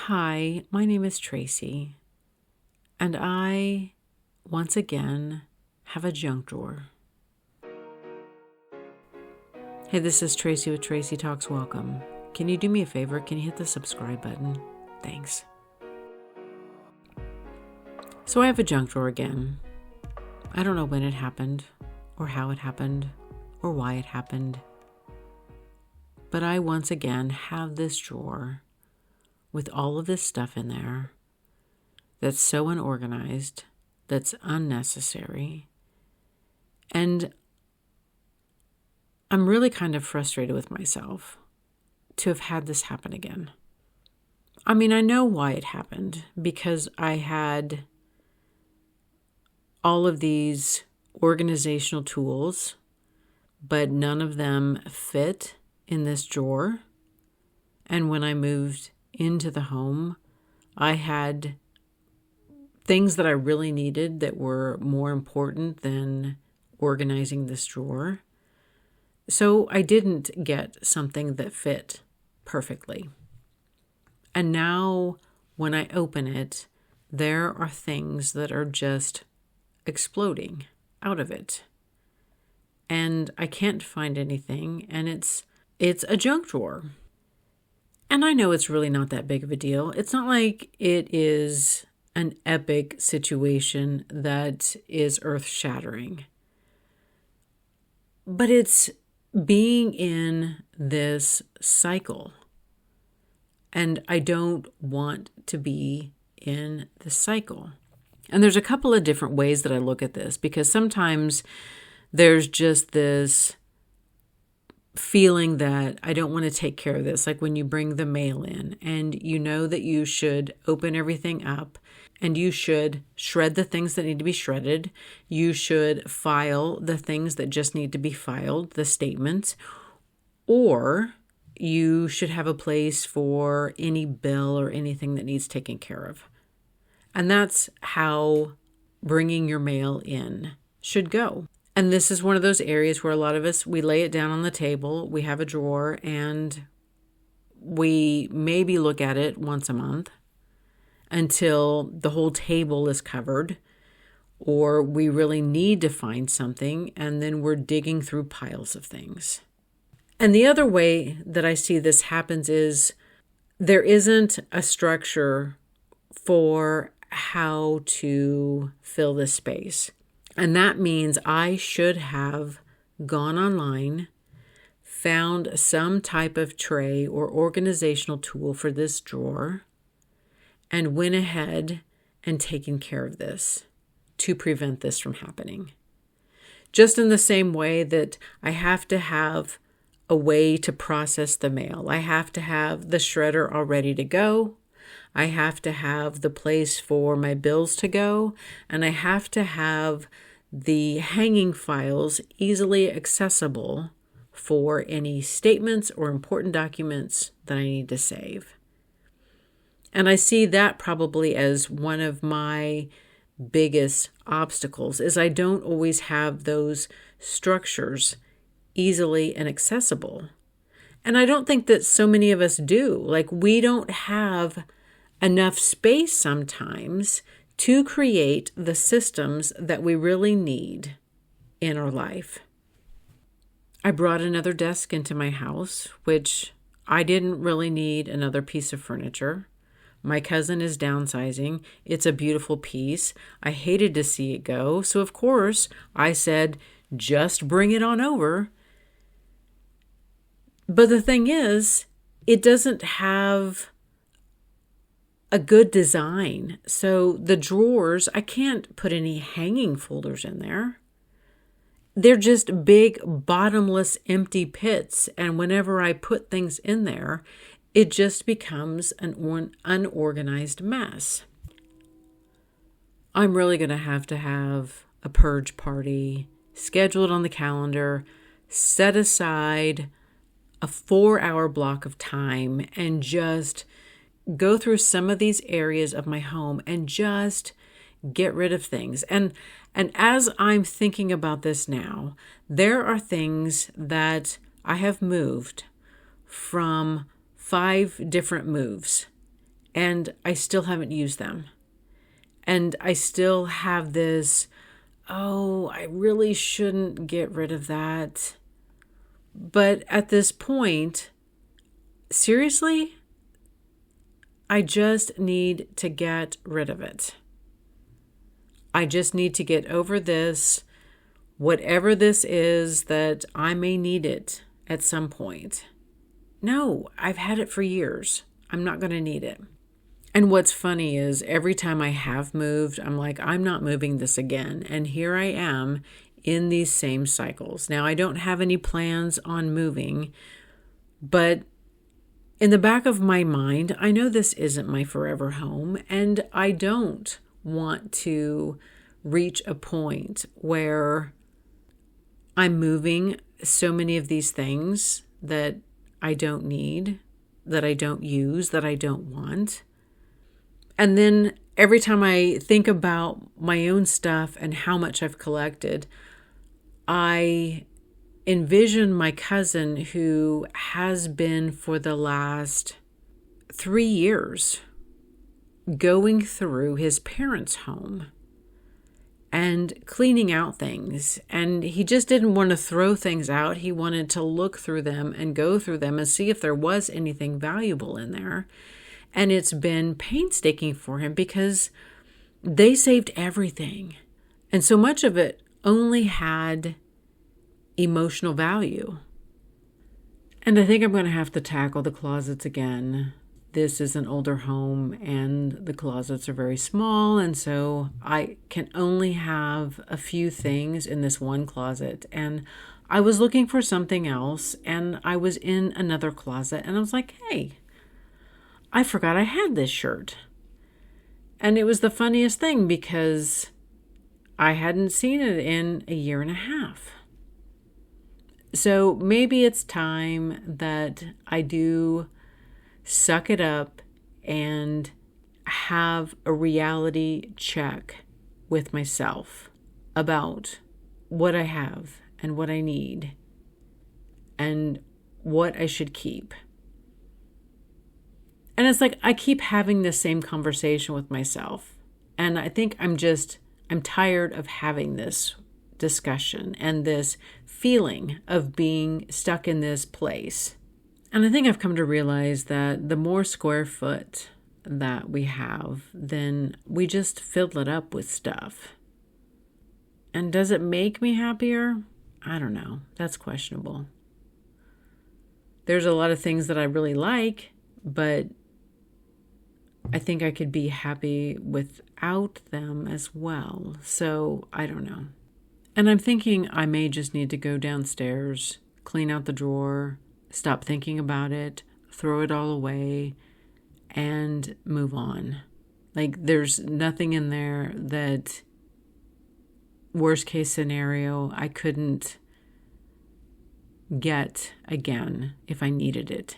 Hi, my name is Tracy, and I, once again, have a junk drawer. Hey, this is Tracy with Tracy Talks. Welcome. Can you do me a favor? Can you hit the subscribe button? Thanks. So I have a junk drawer again. I don't know when it happened, or how it happened, or why it happened. But I once again have this drawer with all of this stuff in there that's so unorganized, that's unnecessary. And I'm really kind of frustrated with myself to have had this happen again. I mean, I know why it happened, because I had all of these organizational tools, but none of them fit in this drawer. And when I moved into the home, I had things that I really needed that were more important than organizing this drawer. So I didn't get something that fit perfectly. And now when I open it, there are things that are just exploding out of it. And I can't find anything, and it's a junk drawer. And I know it's really not that big of a deal. It's not like it is an epic situation that is earth-shattering. But it's being in this cycle. And I don't want to be in the cycle. And there's a couple of different ways that I look at this, because sometimes there's just this feeling that I don't want to take care of this. Like when you bring the mail in and you know that you should open everything up and you should shred the things that need to be shredded. You should file the things that just need to be filed, the statements, or you should have a place for any bill or anything that needs taken care of. And that's how bringing your mail in should go. And this is one of those areas where a lot of us, we lay it down on the table, we have a drawer, and we maybe look at it once a month until the whole table is covered, or we really need to find something, and then we're digging through piles of things. And the other way that I see this happens is there isn't a structure for how to fill this space. And that means I should have gone online, found some type of tray or organizational tool for this drawer, and went ahead and taken care of this to prevent this from happening. Just in the same way that I have to have a way to process the mail. I have to have the shredder all ready to go. I have to have the place for my bills to go, and I have to have the hanging files easily accessible for any statements or important documents that I need to save. And I see that probably as one of my biggest obstacles, is I don't always have those structures easily and accessible. And I don't think that so many of us do. Like, we don't have enough space sometimes to create the systems that we really need in our life. I brought another desk into my house, which I didn't really need another piece of furniture. My cousin is downsizing. It's a beautiful piece. I hated to see it go. So of course I said, just bring it on over. But the thing is, it doesn't have a good design. So the drawers, I can't put any hanging folders in there. They're just big, bottomless, empty pits. And whenever I put things in there, it just becomes an unorganized mess. I'm really going to have a purge party scheduled on the calendar, set aside a 4-hour block of time, and just go through some of these areas of my home and just get rid of things. And as I'm thinking about this now, there are things that I have moved from 5 different moves. and I still haven't used them. And I still have this, oh, I really shouldn't get rid of that. But at this point, seriously, I just need to get rid of it. I just need to get over this, whatever this is, that I may need it at some point. No, I've had it for years. I'm not going to need it. And what's funny is every time I have moved, I'm like, I'm not moving this again. And here I am in these same cycles. Now, I don't have any plans on moving, but in the back of my mind, I know this isn't my forever home, and I don't want to reach a point where I'm moving so many of these things that I don't need, that I don't use, that I don't want. And then every time I think about my own stuff and how much I've collected, I envision my cousin who has been for the last 3 years going through his parents' home and cleaning out things. And he just didn't want to throw things out. He wanted to look through them and go through them and see if there was anything valuable in there. And it's been painstaking for him because they saved everything. And so much of it only had emotional value. And I think I'm going to have to tackle the closets again. This is an older home and the closets are very small. And so I can only have a few things in this one closet. And I was looking for something else and I was in another closet and I was like, hey, I forgot I had this shirt. And it was the funniest thing because I hadn't seen it in a year and a half. So maybe it's time that I do suck it up and have a reality check with myself about what I have and what I need and what I should keep. And it's like I keep having the same conversation with myself. And I think I'm tired of having this discussion and this feeling of being stuck in this place. And I think I've come to realize that the more square foot that we have, then we just fill it up with stuff. And does it make me happier? I don't know. That's questionable. There's a lot of things that I really like, but I think I could be happy without them as well. So I don't know. And I'm thinking I may just need to go downstairs, clean out the drawer, stop thinking about it, throw it all away, and move on. Like there's nothing in there that, worst case scenario, I couldn't get again if I needed it.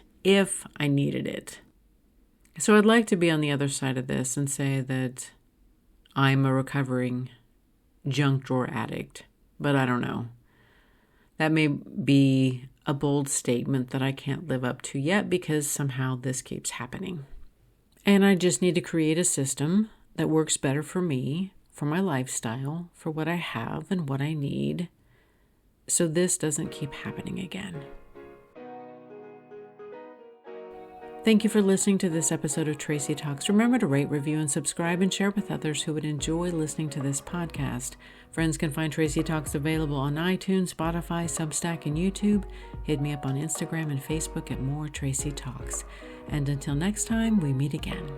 So I'd like to be on the other side of this and say that I'm a recovering junk drawer addict, but I don't know. That may be a bold statement that I can't live up to yet because somehow this keeps happening. And I just need to create a system that works better for me, for my lifestyle, for what I have and what I need, so this doesn't keep happening again. Thank you for listening to this episode of Tracy Talks. Remember to rate, review, and subscribe and share with others who would enjoy listening to this podcast. Friends can find Tracy Talks available on iTunes, Spotify, Substack, and YouTube. Hit me up on Instagram and Facebook at More Tracy Talks. And until next time, we meet again.